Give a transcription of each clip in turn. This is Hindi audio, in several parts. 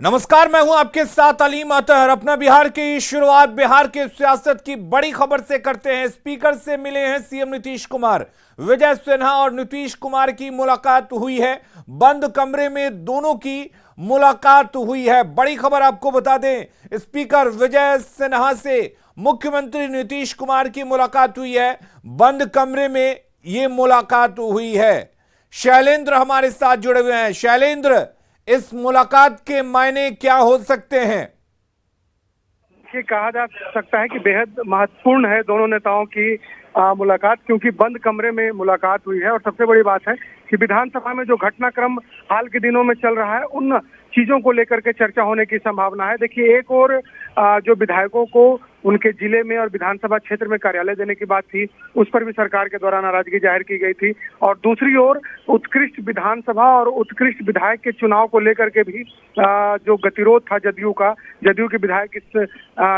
नमस्कार, मैं हूं आपके साथ अलीम अतहर। अपना बिहार की शुरुआत बिहार के सियासत की बड़ी खबर से करते हैं। स्पीकर से मिले हैं सीएम नीतीश कुमार। विजय सिन्हा और नीतीश कुमार की मुलाकात हुई है। बंद कमरे में दोनों की मुलाकात हुई है। बड़ी खबर आपको बता दें, स्पीकर विजय सिन्हा से मुख्यमंत्री नीतीश कुमार की मुलाकात हुई है। बंद कमरे में यह मुलाकात हुई है। शैलेंद्र हमारे साथ जुड़े हुए हैं। शैलेंद्र, इस मुलाकात के मायने क्या हो सकते हैं? ये कहा जा सकता है कि बेहद महत्वपूर्ण है दोनों नेताओं की मुलाकात, क्योंकि बंद कमरे में मुलाकात हुई है। और सबसे बड़ी बात है कि विधानसभा में जो घटनाक्रम हाल के दिनों में चल रहा है, उन चीजों को लेकर के चर्चा होने की संभावना है। देखिए, एक और जो विधायकों को उनके जिले में और विधानसभा क्षेत्र में कार्यालय देने की बात थी, उस पर भी सरकार के द्वारा नाराजगी जाहिर की गई थी। और दूसरी ओर उत्कृष्ट विधानसभा और उत्कृष्ट विधायक के चुनाव को लेकर के भी जो गतिरोध था जदयू का, जदयू के विधायक इस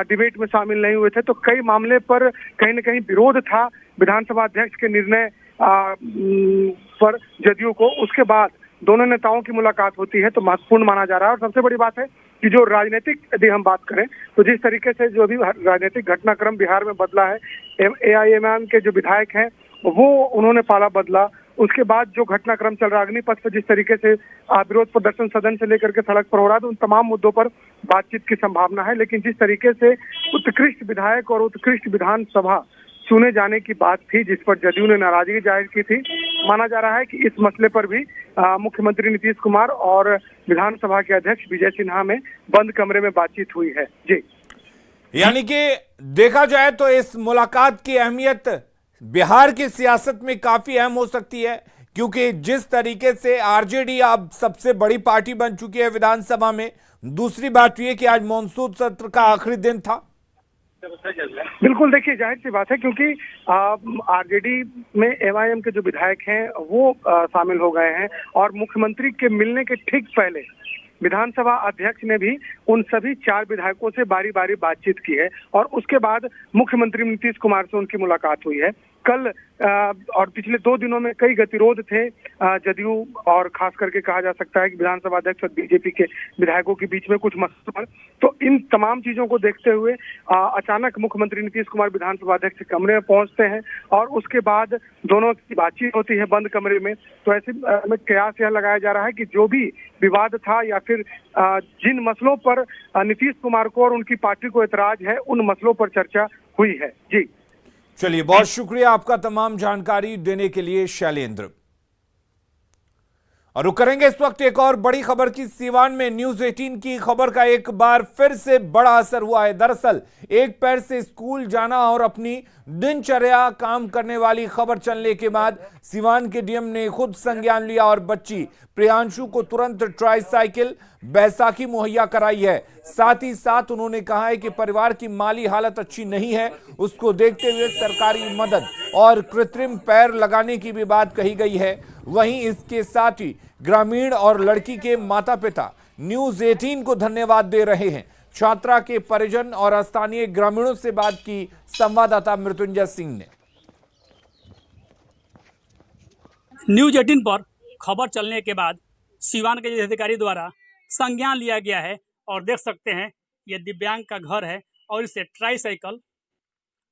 डिबेट में शामिल नहीं हुए थे, तो कई मामले पर कहीं न कहीं विरोध था विधानसभा अध्यक्ष के निर्णय पर जदयू को। उसके बाद दोनों नेताओं की मुलाकात होती है तो महत्वपूर्ण माना जा रहा है। और सबसे बड़ी बात है कि जो राजनीतिक, यदि हम बात करें तो जिस तरीके से जो भी राजनीतिक घटनाक्रम बिहार में बदला है, एआईएमआईएम के जो विधायक हैं वो उन्होंने पाला बदला। उसके बाद जो घटनाक्रम चल रहा है, अग्निपथ पर जिस तरीके से विरोध प्रदर्शन सदन से लेकर के सड़क पर हो रहा है, तो उन तमाम मुद्दों पर बातचीत की संभावना है। लेकिन जिस तरीके से उत्कृष्ट विधायक और उत्कृष्ट विधानसभा चुने जाने की बात थी, जिस पर जदयू ने नाराजगी जाहिर की थी, माना जा रहा है कि इस मसले पर भी मुख्यमंत्री नीतीश कुमार और विधानसभा के अध्यक्ष विजय सिन्हा में बंद कमरे में बातचीत हुई है। जी, यानी कि देखा जाए तो इस मुलाकात की अहमियत बिहार की सियासत में काफी अहम हो सकती है, क्योंकि जिस तरीके से आरजेडी अब सबसे बड़ी पार्टी बन चुकी है विधानसभा में। दूसरी बात यह कि आज मॉनसून सत्र का आखिरी दिन था। बिल्कुल, देखिए, जाहिर सी बात है क्योंकि आरजेडी में एमआईएम के जो विधायक हैं वो शामिल हो गए हैं। और मुख्यमंत्री के मिलने के ठीक पहले विधानसभा अध्यक्ष ने भी उन सभी 4 विधायकों से बारी बारी बातचीत की है। और उसके बाद मुख्यमंत्री नीतीश कुमार से उनकी मुलाकात हुई है। कल और पिछले 2 दिनों में कई गतिरोध थे जदयू और खास करके कहा जा सकता है कि विधानसभा अध्यक्ष और बीजेपी के विधायकों के बीच में कुछ मसलों पर। तो इन तमाम चीजों को देखते हुए अचानक मुख्यमंत्री नीतीश कुमार विधानसभा अध्यक्ष के कमरे में पहुंचते हैं और उसके बाद दोनों की बातचीत होती है बंद कमरे में। तो ऐसे में कयास यह लगाया जा रहा है कि जो भी विवाद था या फिर जिन मसलों पर नीतीश कुमार को और उनकी पार्टी को एतराज है, उन मसलों पर चर्चा हुई है। जी, चलिए, बहुत शुक्रिया आपका तमाम जानकारी देने के लिए शैलेंद्र। और रुक करेंगे इस वक्त एक और बड़ी खबर की। सीवान में न्यूज 18 की खबर का एक बार फिर से बड़ा असर हुआ है। दरअसल एक पैर से स्कूल जाना और अपनी दिनचर्या काम करने वाली खबर चलने के बाद सीवान के डीएम ने खुद संज्ञान लिया और बच्ची प्रियांशु को तुरंत ट्राईसाइकिल बैसाखी मुहैया कराई है। साथ ही साथ उन्होंने कहा है कि परिवार की माली हालत अच्छी नहीं है, उसको देखते हुए सरकारी मदद और कृत्रिम पैर लगाने की भी बात कही गई है। वहीं इसके साथ ही ग्रामीण और लड़की के माता पिता न्यूज 18 को धन्यवाद दे रहे हैं। छात्रा के परिजन और स्थानीय ग्रामीणों से बात की संवाददाता मृत्युंजय सिंह ने। न्यूज 18 पर खबर चलने के बाद सीवान के जिलाधिकारी द्वारा संज्ञान लिया गया है और देख सकते हैं ये दिव्यांग का घर है और इसे ट्राईसाइकिल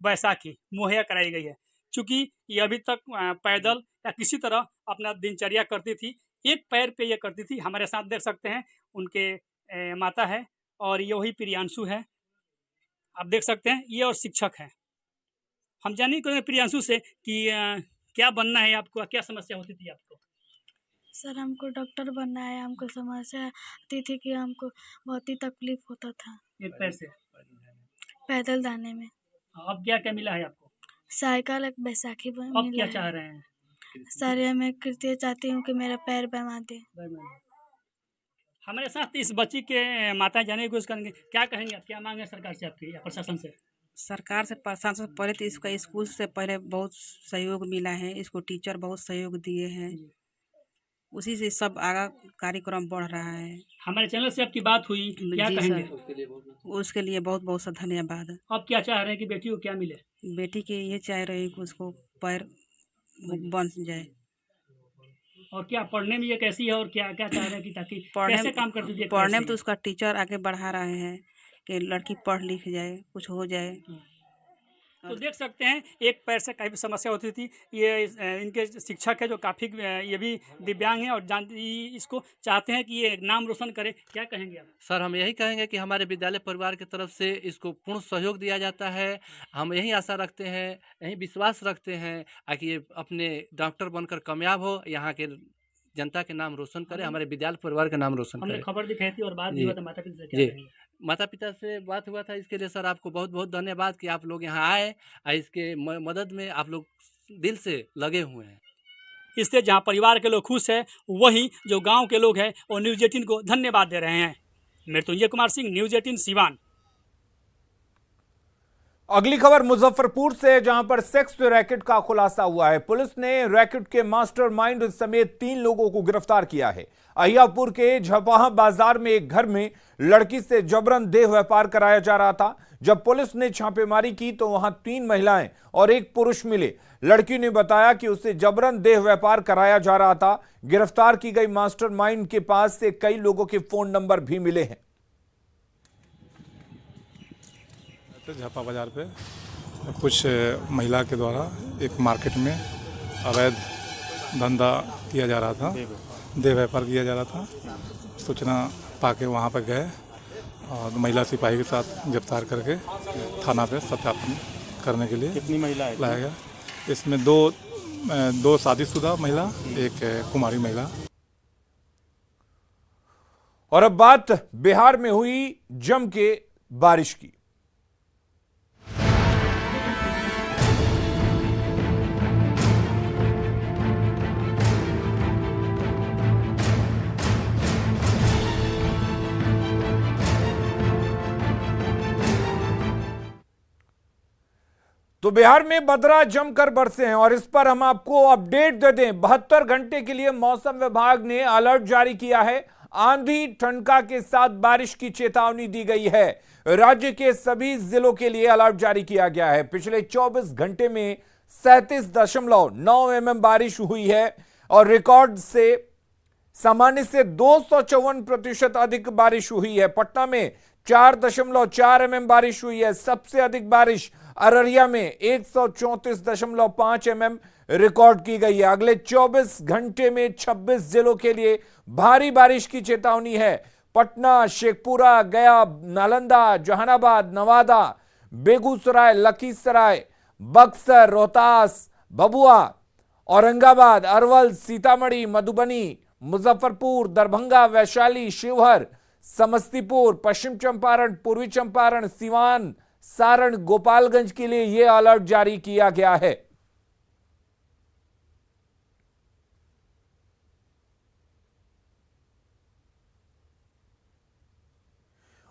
बैसाखी मुहैया कराई गई है। चूँकि ये अभी तक पैदल या किसी तरह अपना दिनचर्या करती थी, एक पैर पे ये करती थी। हमारे साथ देख सकते हैं उनके माता है और ये वही प्रियांशु है, आप देख सकते हैं, ये और शिक्षक हैं। हम जानिए कि प्रियांशु से कि क्या बनना है आपको, क्या समस्या होती थी आपको? सर, हमको डॉक्टर बनना है। हमको समस्या आती थी कि हमको बहुत ही तकलीफ होता था एक पैर से पैदल जाने में। अब क्या क्या मिला है आपको? साइकिल, एक बैसाखी अब मिला क्या है। चाह रहे हैं? सर, मैं कृत्य चाहती हूँ कि मेरा पैर बना दे। हमारे साथ इस बच्ची के माता जाने की कोशिश करेंगे। क्या कहेंगे आप, क्या मांगे सरकार से आपकी या प्रशासन से? सरकार से, प्रशासन से पहले तो इसका स्कूल से पहले बहुत सहयोग मिला है, इसको टीचर बहुत सहयोग दिए हैं, उसी से सब आगा कार्यक्रम बढ़ रहा है। हमारे चैनल से आपकी बात हुई, क्या कहेंगे? उसके लिए बहुत बहुत सा धन्यवाद। अब क्या चाह रहे हैं कि बेटी को क्या मिले? बेटी के ये चाह रहे हैं कि उसको पैर बन जाए। और क्या पढ़ने में ये कैसी है और क्या क्या चाह रहे हैं कि ताकि कैसे काम करती थी? पढ़ने में तो उसका टीचर आगे बढ़ा रहे हैं कि लड़की पढ़ लिख जाए, कुछ हो जाए। तो देख सकते हैं एक पैर से काफ़ी समस्या होती थी। ये इनके शिक्षक है जो काफ़ी ये भी दिव्यांग हैं और इसको चाहते हैं कि ये नाम रोशन करे। क्या कहेंगे आप? सर हम यही कहेंगे कि हमारे विद्यालय परिवार की तरफ से इसको पूर्ण सहयोग दिया जाता है। हम यही आशा रखते हैं, यही विश्वास रखते हैं कि ये अपने डॉक्टर बनकर कामयाब हो, यहाँ के जनता के नाम रोशन करे, हमारे विद्यालय परिवार का नाम रोशन हमने करे। खबर दिखाई थी और बात भी जी। हुआ था माता पिता से, क्या जी। कहेंगे? माता पिता से बात हुआ था, इसके लिए सर आपको बहुत बहुत धन्यवाद कि आप लोग यहाँ आए और इसके मदद में आप लोग दिल से लगे हुए हैं। इससे जहां परिवार के लोग खुश हैं, वहीं जो गांव के लोग हैं वो न्यूज़ 18 को धन्यवाद दे रहे हैं। मृत्युंजय कुमार सिंह, न्यूज़ 18 सिवान। अगली खबर मुजफ्फरपुर से, जहां पर सेक्स रैकेट का खुलासा हुआ है। पुलिस ने रैकेट के मास्टरमाइंड समेत 3 लोगों को गिरफ्तार किया है। अहियापुर के झपाहा बाजार में एक घर में लड़की से जबरन देह व्यापार कराया जा रहा था। जब पुलिस ने छापेमारी की तो वहां 3 महिलाएं और 1 पुरुष मिले। लड़की ने बताया कि उसे जबरन देह व्यापार कराया जा रहा था। गिरफ्तार की गई मास्टरमाइंड के पास से कई लोगों के फोन नंबर भी मिले हैं। झापा बाजार पे कुछ महिला के द्वारा एक मार्केट में अवैध धंधा किया जा रहा था, देह व्यापार किया जा रहा था। सूचना पाके वहाँ पर गए और महिला सिपाही के साथ गिरफ्तार करके थाना पे सत्यापन करने के लिए कितनी महिला लाया गया। इसमें दो शादीशुदा महिला, एक कुमारी महिला। और अब बात बिहार में हुई जम के बारिश की। तो बिहार में बदरा जमकर बरसे हैं और इस पर हम आपको अपडेट दे दें। 72 घंटे के लिए मौसम विभाग ने अलर्ट जारी किया है। आंधी ठनका के साथ बारिश की चेतावनी दी गई है। राज्य के सभी जिलों के लिए अलर्ट जारी किया गया है। पिछले 24 घंटे में 37.9 mm बारिश हुई है और रिकॉर्ड से सामान्य से 254% अधिक बारिश हुई है। पटना में 4.4 mm बारिश हुई है। सबसे अधिक बारिश अररिया में 134.5 mm रिकॉर्ड की गई है। अगले 24 घंटे में 26 जिलों के लिए भारी बारिश की चेतावनी है। पटना, शेखपुरा, गया, नालंदा, जहानाबाद, नवादा, बेगूसराय, लखीसराय, बक्सर, रोहतास, भभुआ, औरंगाबाद, अरवल, सीतामढ़ी, मधुबनी, मुजफ्फरपुर, दरभंगा, वैशाली, शिवहर, समस्तीपुर, पश्चिम चंपारण, पूर्वी चंपारण, सीवान, सारण, गोपालगंज के लिए यह अलर्ट जारी किया गया है।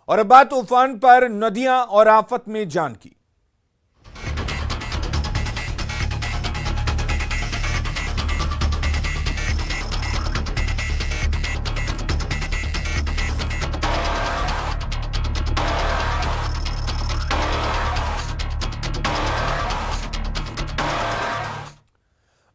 और अब बात उफान पर नदियां और आफत में जान की।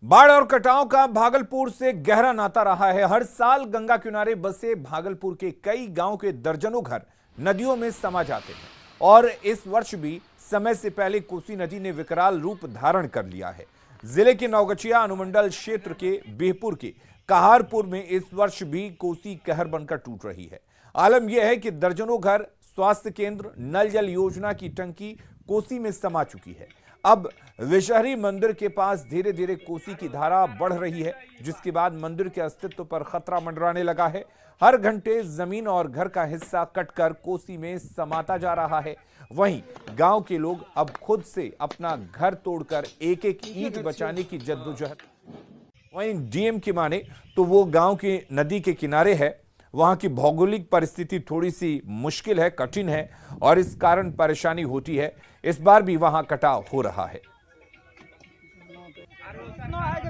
बाढ़ और कटाव का भागलपुर से गहरा नाता रहा है। हर साल गंगा किनारे बसे भागलपुर के कई गांव के दर्जनों घर नदियों में समा जाते हैं और इस वर्ष भी समय से पहले कोसी नदी ने विकराल रूप धारण कर लिया है। जिले के नवगछिया अनुमंडल क्षेत्र के बिहपुर के कहारपुर में इस वर्ष भी कोसी कहर बनकर टूट रही है। आलम यह है कि दर्जनों घर, स्वास्थ्य केंद्र, नल जल योजना की टंकी कोसी में समा चुकी है। अब विषहरी मंदिर के पास धीरे धीरे कोसी की धारा बढ़ रही है, जिसके बाद मंदिर के अस्तित्व पर खतरा मंडराने लगा है। हर घंटे जमीन और घर का हिस्सा कटकर कोसी में समाता जा रहा है। वहीं गांव के लोग अब खुद से अपना घर तोड़कर एक एक ईंट बचाने की जद्दोजहद। वहीं डीएम की माने तो वो गांव की नदी के किनारे है। वहां की भौगोलिक परिस्थिति थोड़ी सी मुश्किल है, कठिन है और इस कारण परेशानी होती है। इस बार भी वहां कटाव हो रहा है।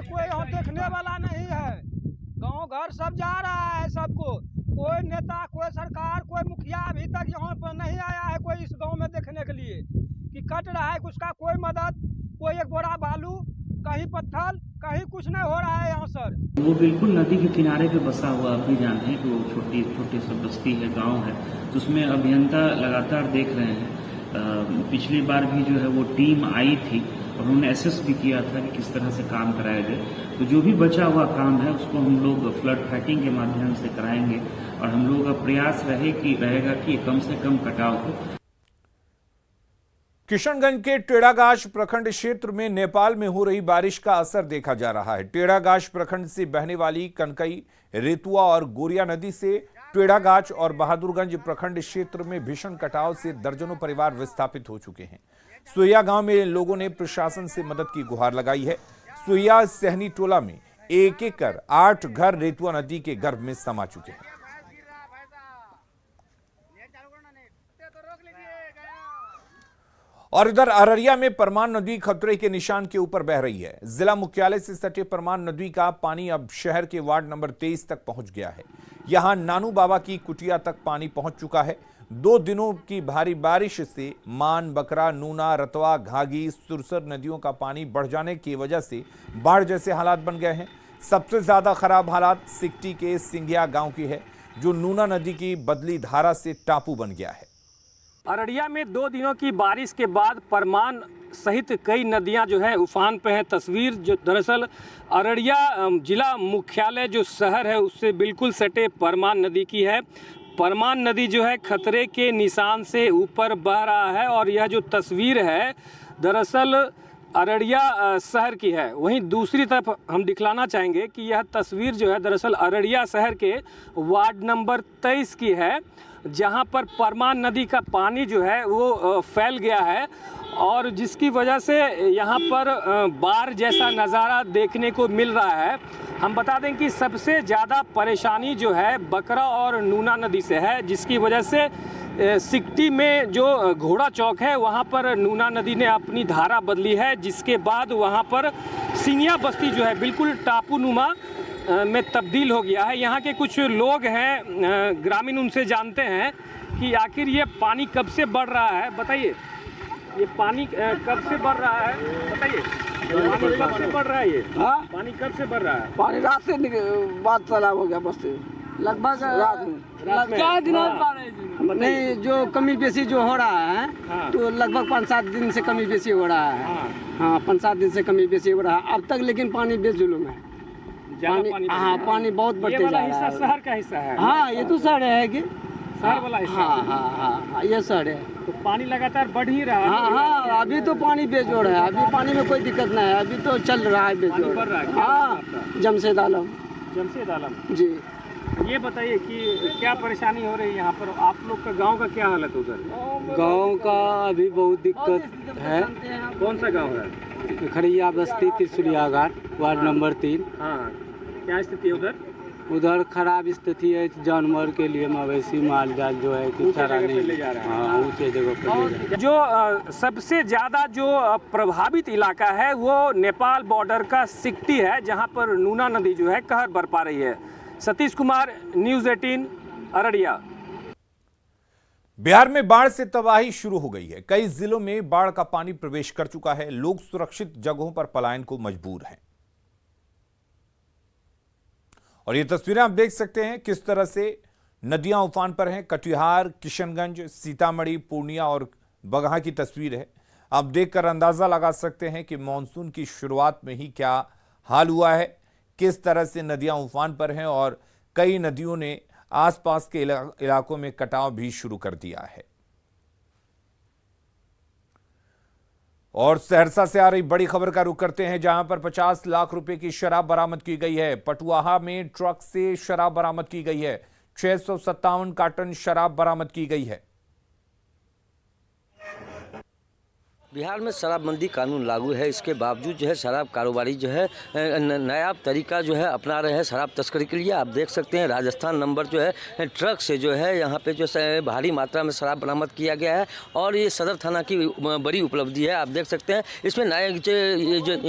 कोई यहाँ देखने वाला नहीं है। गांव घर सब जा रहा है सबको। कोई नेता, कोई सरकार, कोई मुखिया अभी तक यहाँ पर नहीं आया है कोई इस गांव में देखने के लिए कि कट रहा है। उसका कोई मदद, कोई एक बोरा बालू, कहीं पत्थर, कहीं कुछ नहीं हो रहा है यहाँ सर। वो बिल्कुल नदी के किनारे पे बसा हुआ, आप भी जानते हैं कि वो छोटी छोटी सी बस्ती है, गांव है, तो उसमें अभियंता लगातार देख रहे हैं। पिछली बार भी जो है वो टीम आई थी और उन्होंने एसेस भी किया था कि किस तरह से काम कराया जाए। तो जो भी बचा हुआ काम है उसको हम लोग फ्लड फाइटिंग के माध्यम से कराएंगे और हम लोगों का प्रयास रहेगा कि कम से कम कटाव हो। किशनगंज के टेढ़ागाछ प्रखंड क्षेत्र में नेपाल में हो रही बारिश का असर देखा जा रहा है। टेढ़ागाछ प्रखंड से बहने वाली कनकई, रेतुआ और गोरिया नदी से टेढ़ागाछ और बहादुरगंज प्रखंड क्षेत्र में भीषण कटाव से दर्जनों परिवार विस्थापित हो चुके हैं। सुइया गांव में लोगों ने प्रशासन से मदद की गुहार लगाई है। सुइया सहनी टोला में एक कर 8 घर रेतुआ नदी के गर्भ में समा चुके हैं। और इधर अररिया में परमान नदी खतरे के निशान के ऊपर बह रही है। जिला मुख्यालय से सटे परमान नदी का पानी अब शहर के वार्ड नंबर 23 तक पहुंच गया है। यहां नानू बाबा की कुटिया तक पानी पहुंच चुका है। 2 दिनों की भारी बारिश से मान, बकरा, नूना, रतवा, घाघी, सुरसर नदियों का पानी बढ़ जाने की वजह से बाढ़ जैसे हालात बन गए हैं। सबसे ज्यादा खराब हालात सिकटी के सिंघिया गांव की है, जो नूना नदी की बदली धारा से टापू बन गया है। अररिया में 2 दिनों की बारिश के बाद परमान सहित कई नदियां जो है उफान पे हैं। तस्वीर जो दरअसल अररिया जिला मुख्यालय जो शहर है उससे बिल्कुल सटे परमान नदी की है। परमान नदी जो है खतरे के निशान से ऊपर बह रहा है और यह जो तस्वीर है दरअसल अररिया शहर की है। वहीं दूसरी तरफ हम दिखलाना चाहेंगे कि यह तस्वीर जो है दरअसल अररिया शहर के वार्ड नंबर 23 की है, जहां पर परमान नदी का पानी जो है वो फैल गया है और जिसकी वजह से यहां पर बाढ़ जैसा नज़ारा देखने को मिल रहा है। हम बता दें कि सबसे ज़्यादा परेशानी जो है बकरा और नूना नदी से है, जिसकी वजह से सिकटी में जो घोड़ा चौक है वहां पर नूना नदी ने अपनी धारा बदली है, जिसके बाद वहां पर सिंघिया बस्ती जो है बिल्कुल टापू नुमा में तब्दील हो गया है। यहाँ के कुछ लोग हैं ग्रामीण, उनसे जानते हैं कि आखिर ये पानी कब से बढ़ रहा है। बताइए, ये पानी कब से बढ़ रहा है, बताइए पानी कब से बढ़ रहा है? ये पानी कब से बढ़ रहा है? पानी रात से बाद तालाब हो गया बस्ती, लगभग रात में 4 दिनों नहीं, जो कमी बेसी जो हो रहा है तो लगभग 5-7 दिन से कमी बेसी हो रहा है। हाँ, 5-7 दिन से कमी बेसी हो रहा है अब तक, लेकिन पानी बेजुलूम है। पानी बहुत बढ़ते जा रहा है। शहर का हिस्सा है। हाँ, ये तो शहर है कि शहर वाला हिस्सा। हाँ, ये शहर है। तो पानी लगातार बढ़ ही रहा है। हाँ, अभी तो पानी बेजोड़ है, अभी पानी में कोई दिक्कत नहीं है, अभी तो चल रहा है बेजोड़। बढ़ रहा है। हाँ, जमशेद आलम जी। ये बताइए कि क्या परेशानी हो रही है यहाँ पर? आप लोग का गांव का क्या हालत उधर? गांव का अभी बहुत दिक्कत है। कौन सा गांव है? खड़िया बस्ती, त्रिशुलिया घाट, वार्ड नंबर 3। हाँ, क्या स्थिति है उधर? उधर खराब स्थिति है, जानवर के लिए मवेशी माल जाल जो है कि चारा नहीं ले जा रहा है। हाँ, ऊंचे जगह पर ले जा रहा है। जो सबसे ज़्यादा जो प्रभावित इलाका है वो नेपाल बॉर्डर का सिकटी है, जहां पर नूना नदी जो है कहर बरपा रही है। सतीश कुमार, न्यूज़ 18, अररिया। बिहार में बाढ़ से तबाही शुरू हो गई है। कई जिलों में बाढ़ का पानी प्रवेश कर चुका है। लोग सुरक्षित जगहों पर पलायन को मजबूर हैं। और ये तस्वीरें आप देख सकते हैं किस तरह से नदियां उफान पर हैं। कटिहार, किशनगंज, सीतामढ़ी, पूर्णिया और बगहा की तस्वीर है। आप देखकर अंदाजा लगा सकते हैं कि मानसून की शुरुआत में ही क्या हाल हुआ है, किस तरह से नदियां उफान पर हैं और कई नदियों ने आसपास के इलाकों में कटाव भी शुरू कर दिया है। और सहरसा से आ रही बड़ी खबर का रुख करते हैं, जहां पर 50 लाख रुपए की शराब बरामद की गई है। पटुआहा में ट्रक से शराब बरामद की गई है। 657 कार्टन शराब बरामद की गई है। बिहार में शराबबंदी कानून लागू है, इसके बावजूद जो है शराब कारोबारी जो है नया तरीका जो है अपना रहे हैं शराब तस्करी के लिए। आप देख सकते हैं राजस्थान नंबर जो है ट्रक से जो है यहाँ पे जो भारी मात्रा में शराब बरामद किया गया है और ये सदर थाना की बड़ी उपलब्धि है। आप देख सकते हैं इसमें नया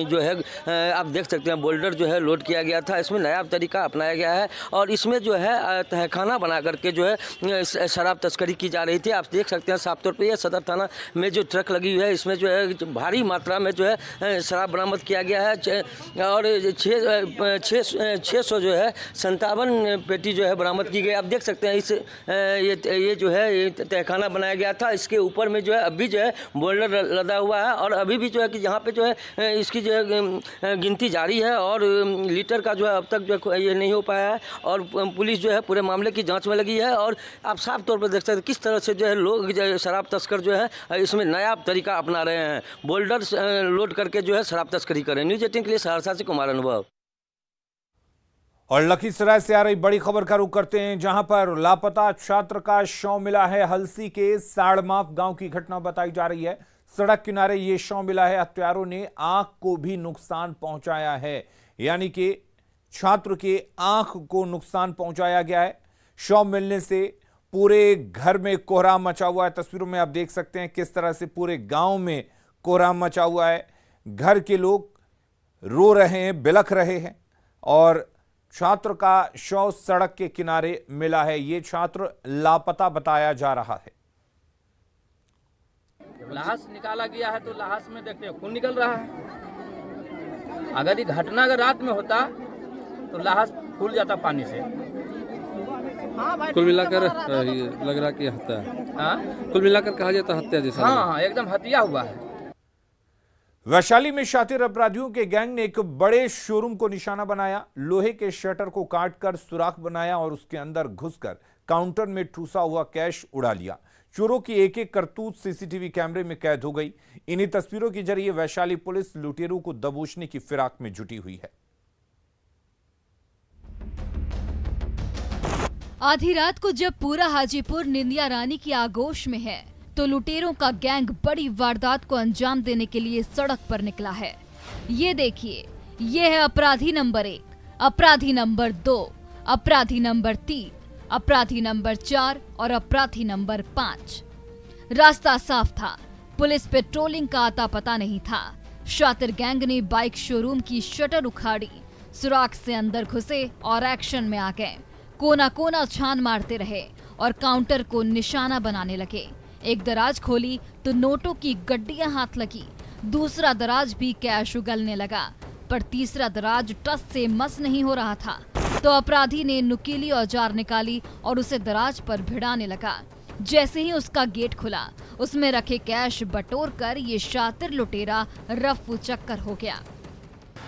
जो है आप देख सकते हैं बोल्डर जो है लोड किया गया था। इसमें नया तरीका अपनाया गया है और इसमें जो है तहखाना बना करके जो है शराब तस्करी की जा रही थी। आप देख सकते हैं साफ तौर पर यह सदर थाना में जो ट्रक लगी हुई है इसमें इसमें जो है भारी मात्रा में जो है शराब बरामद किया गया है और 600 जो है 57 पेटी जो है बरामद की गई। आप देख सकते हैं ये जो है ये तहखाना बनाया गया था, इसके ऊपर में जो है अभी जो है बोल्डर लदा हुआ है और अभी भी जो है कि यहाँ पे जो है इसकी जो है गिनती जारी है और लीटर का जो है अब तक जो है ये नहीं हो पाया है और पुलिस जो है पूरे मामले की जांच में लगी है। और आप साफ तौर पर देख सकते हैं किस तरह से जो है लोग शराब तस्कर जो है इसमें नया तरीका अपना रहे हैं, बोल्डर लोड करके जो है शराब तस्करी करें। न्यूज़ 18 के लिए सहरसा से कुमार अनुभव। और लखीसराय से आ रही बड़ी खबर का रुख करते हैं, जहां पर लापता छात्र का शव मिला है। हलसी के साड़माफ गांव की घटना बताई जा रही है। सड़क किनारे ये शव मिला है। हत्यारों ने आंख को भी नुकसान पहुंचाया है, यानी कि छात्र के आंख को नुकसान पहुंचाया गया है। शव मिलने से पूरे घर में कोहराम मचा हुआ है। तस्वीरों में आप देख सकते हैं किस तरह से पूरे गांव में कोहराम मचा हुआ है। घर के लोग रो रहे हैं, बिलख रहे हैं और छात्र का शव सड़क के किनारे मिला है। ये छात्र लापता बताया जा रहा है। लाश निकाला गया है तो लाश में देखते हैं खून निकल रहा है। अगर ये घटना अगर रात में होता तो लाश फूल जाता पानी से। कुल मिलाकर लग रहा कि हत्या है। कुल मिलाकर कहा जाता हत्या जैसा। हाँ, एकदम हत्या हुआ है। वैशाली में शातिर अपराधियों के गैंग ने एक बड़े शोरूम को निशाना बनाया। लोहे के शटर को काटकर सुराख बनाया और उसके अंदर घुसकर काउंटर में ठूसा हुआ कैश उड़ा लिया। चोरों की एक एक करतूत सीसीटीवी कैमरे में कैद हो गई। इन्हीं तस्वीरों के जरिए वैशाली पुलिस लुटेरों को दबोचने की फिराक में जुटी हुई है। आधी रात को जब पूरा हाजीपुर निंदिया रानी की आगोश में है तो लुटेरों का गैंग बड़ी वारदात को अंजाम देने के लिए सड़क पर निकला है। ये देखिए, ये है अपराधी नंबर 1, अपराधी नंबर 2, अपराधी नंबर 3, अपराधी नंबर 4 और अपराधी नंबर 5। रास्ता साफ था, पुलिस पेट्रोलिंग का आता पता नहीं था। शातिर गैंग ने बाइक शोरूम की शटर उखाड़ी, सुराख से अंदर घुसे और एक्शन में आ गए। कोना कोना छान मारते रहे और काउंटर को निशाना बनाने लगे। एक दराज खोली तो नोटों की गड्डियां हाथ लगी, दूसरा दराज भी कैश उगलने लगा, पर तीसरा दराज टस से मस नहीं हो रहा था तो अपराधी ने नुकीली औजार निकाली और उसे दराज पर भिड़ाने लगा। जैसे ही उसका गेट खुला, उसमें रखे कैश बटोर कर ये शातिर लुटेरा रफ्फू चक्कर हो गया।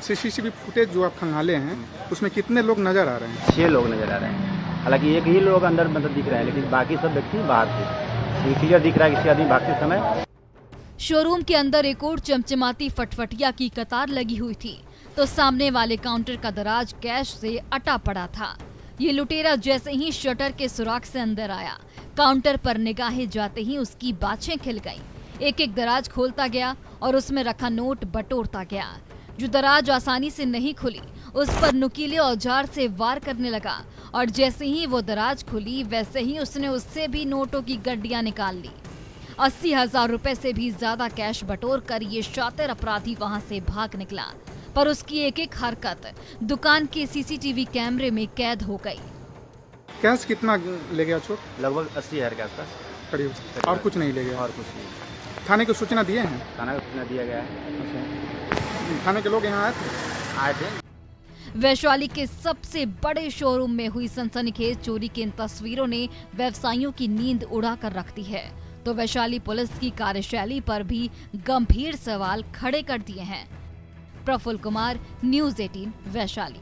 सीसीटीवी फुटेज जो आप खंगाले हैं उसमें कितने लोग नजर आ रहे हैं? 6 लोग नजर आ रहे हैं। हालांकि एक ही लोग अंदर मतलब दिख रहा है, लेकिन बाकी सब व्यक्ति बाहर थे। क्लियर दिख रहा है किसी आदमी भागते समय। शोरूम के अंदर एक और चमचमाती फटफटिया की कतार लगी हुई थी तो सामने वाले काउंटर का दराज कैश से अटा पड़ा था। ये लुटेरा जैसे ही शटर के सुराख से अंदर आया, काउंटर पर निगाहें जाते ही उसकी बाछें खिल गईं। एक एक दराज खोलता गया और उसमें रखा नोट बटोरता गया। जो दराज आसानी से नहीं खुली, उस पर नुकीले औजार से वार करने लगा और जैसे ही वो दराज खुली, वैसे ही उसने उससे भी नोटों की गड्डियां निकाल ली। 80,000 रुपए से भी ज्यादा कैश बटोर कर ये शातिर अपराधी वहां से भाग निकला, पर उसकी एक एक हरकत दुकान के सीसीटीवी कैमरे में कैद हो गई। कैश कितना ले गया चोर? लगभग 80,000 के आसपास करीब। और कुछ नहीं ले गया? और कुछ नहीं। थाने को सूचना दिए हैं? थाना को सूचना दिया गया है। थाने के लोग यहाँ आए थे। वैशाली के सबसे बड़े शोरूम में हुई सनसनीखेज चोरी की इन तस्वीरों ने व्यवसायियों की नींद उड़ा कर रख दी है तो वैशाली पुलिस की कार्यशैली पर भी गंभीर सवाल खड़े कर दिए हैं। प्रफुल्ल कुमार, न्यूज़ 18 वैशाली।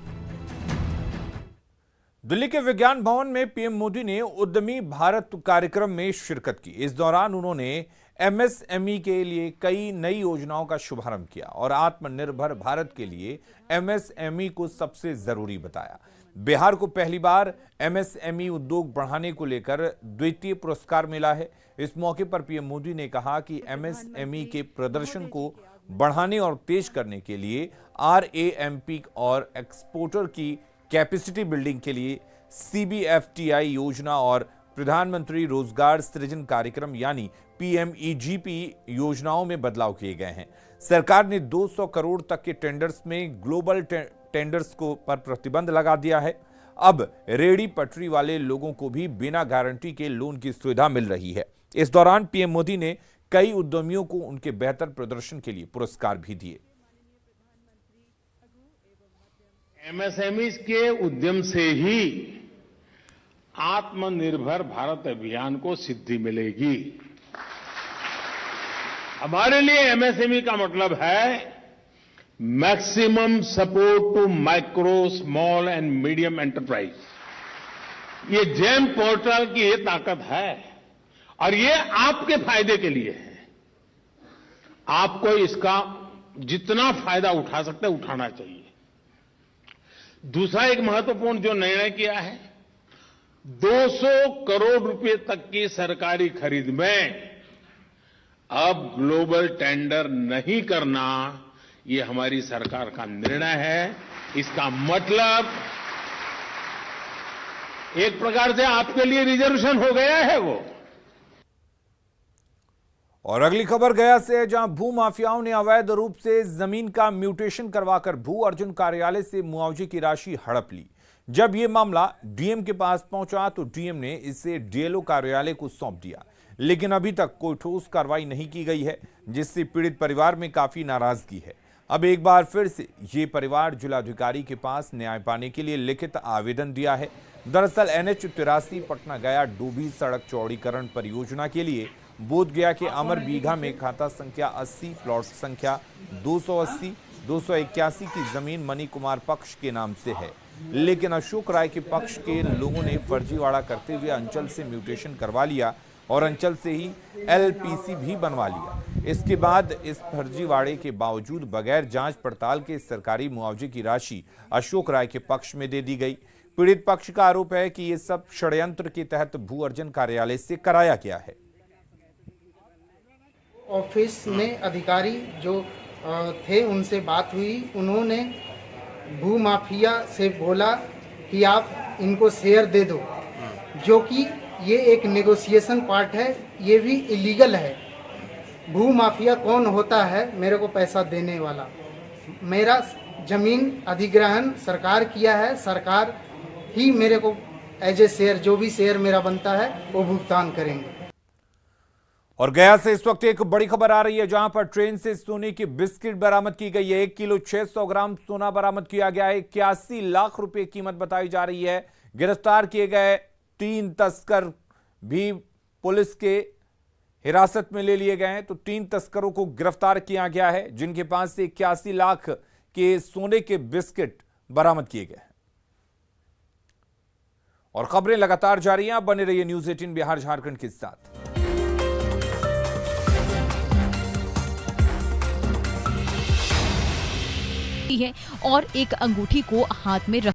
दिल्ली के विज्ञान भवन में पीएम मोदी ने उद्यमी भारत कार्यक्रम में शिरकत की। इस दौरान उन्होंने एमएसएमई के लिए कई नई योजनाओं का शुभारंभ किया और आत्मनिर्भर भारत के लिए एमएसएमई को सबसे जरूरी बताया। बिहार को पहली बार एमएसएमई उद्योग बढ़ाने को लेकर द्वितीय पुरस्कार मिला है। इस मौके पर पीएम मोदी ने कहा कि एमएसएमई के प्रदर्शन को बढ़ाने और तेज करने के लिए आरएएमपी और एक्सपोर्टर की कैपेसिटी बिल्डिंग के लिए सीबीएफटीआई योजना और प्रधानमंत्री रोजगार सृजन कार्यक्रम यानी पीएमईजीपी योजनाओं में बदलाव किए गए हैं। सरकार ने 200 करोड़ तक के टेंडर्स में ग्लोबल टेंडर्स को पर प्रतिबंध लगा दिया है। अब रेहड़ी पटरी वाले लोगों को भी बिना गारंटी के लोन की सुविधा मिल रही है। इस दौरान पीएम मोदी ने कई उद्यमियों को उनके बेहतर प्रदर्शन के लिए पुरस्कार भी दिए। एमएसएमई के उद्यम से ही आत्मनिर्भर भारत अभियान को सिद्धि मिलेगी। हमारे लिए एमएसएमई का मतलब है maximum support to micro, small and medium enterprise. ये जेम पोर्टल की ये ताकत है और ये आपके फायदे के लिए है। आपको इसका जितना फायदा उठा सकते हैं उठाना चाहिए। दूसरा एक महत्वपूर्ण जो निर्णय किया है, 200 करोड़ रुपए तक की सरकारी खरीद में अब ग्लोबल टेंडर नहीं करना, ये हमारी सरकार का निर्णय है। इसका मतलब एक प्रकार से आपके लिए रिजर्वेशन हो गया है वो। और अगली खबर गया से है, जहां भू माफियाओं ने अवैध रूप से जमीन का म्यूटेशन करवाकर भू अर्जन कार्यालय से मुआवजे की राशि हड़प ली। जब यह मामला डीएम के पास पहुंचा तो डीएम ने इसे डीएलओ कार्यालय को सौंप दिया, लेकिन अभी तक कोई ठोस कार्रवाई नहीं की गई है, जिससे पीड़ित परिवार में काफी नाराजगी है। अब एक बार फिर से ये परिवार जिलाधिकारी के पास न्याय पाने के लिए लिखित आवेदन दिया है। दरअसल NH-83 पटना गया डूबी सड़क चौड़ीकरण परियोजना के लिए बोधगया के अमर बीघा में खाता संख्या 80, प्लॉट संख्या 280, 281 की जमीन मनी कुमार पक्ष के नाम से है, लेकिन अशोक राय के पक्ष के लोगों ने फर्जीवाड़ा करते हुए अंचल से म्यूटेशन करवा लिया और अंचल से ही LPC भी बनवा लिया। इसके बाद इस फर्जीवाड़े के बावजूद बगैर जांच पड़ताल के सरकारी मुआवजे की राशि अशोक राय के पक्ष में दे दी गई। पीड़ित पक्ष का आरोप है कि ये सब षड्यंत्र के तहत भू अर्जन कार्यालय से कराया गया है। ऑफिस में अधिकारी जो थे उनसे बात हुई, उन्होंने भू माफिया से बोला कि आप इनको शेयर दे दो, जो कि ये एक नेगोशिएशन पार्ट है, ये भी इलीगल है। भू माफिया कौन होता है? मेरे को पैसा देने वाला। मेरा जमीन अधिग्रहण सरकार किया है, सरकार ही मेरे को एज ए शेयर, जो भी शेयर मेरा बनता है वो भुगतान करेंगे। और गया से इस वक्त एक बड़ी खबर आ रही है, जहां पर ट्रेन से सोने की बिस्किट बरामद की गई है। 1 किलो 600 ग्राम सोना बरामद किया गया है। 81 लाख रुपए कीमत बताई जा रही है। गिरफ्तार किए गए 3 तस्कर भी पुलिस के हिरासत में ले लिए गए हैं। तो 3 तस्करों को गिरफ्तार किया गया है, जिनके पास से 81 लाख के सोने के बिस्किट बरामद किए गए हैं। और खबरें लगातार जारी हैं, आप बने रहिए न्यूज़ 18 बिहार झारखंड के साथ। है और एक अंगूठी को हाथ में रख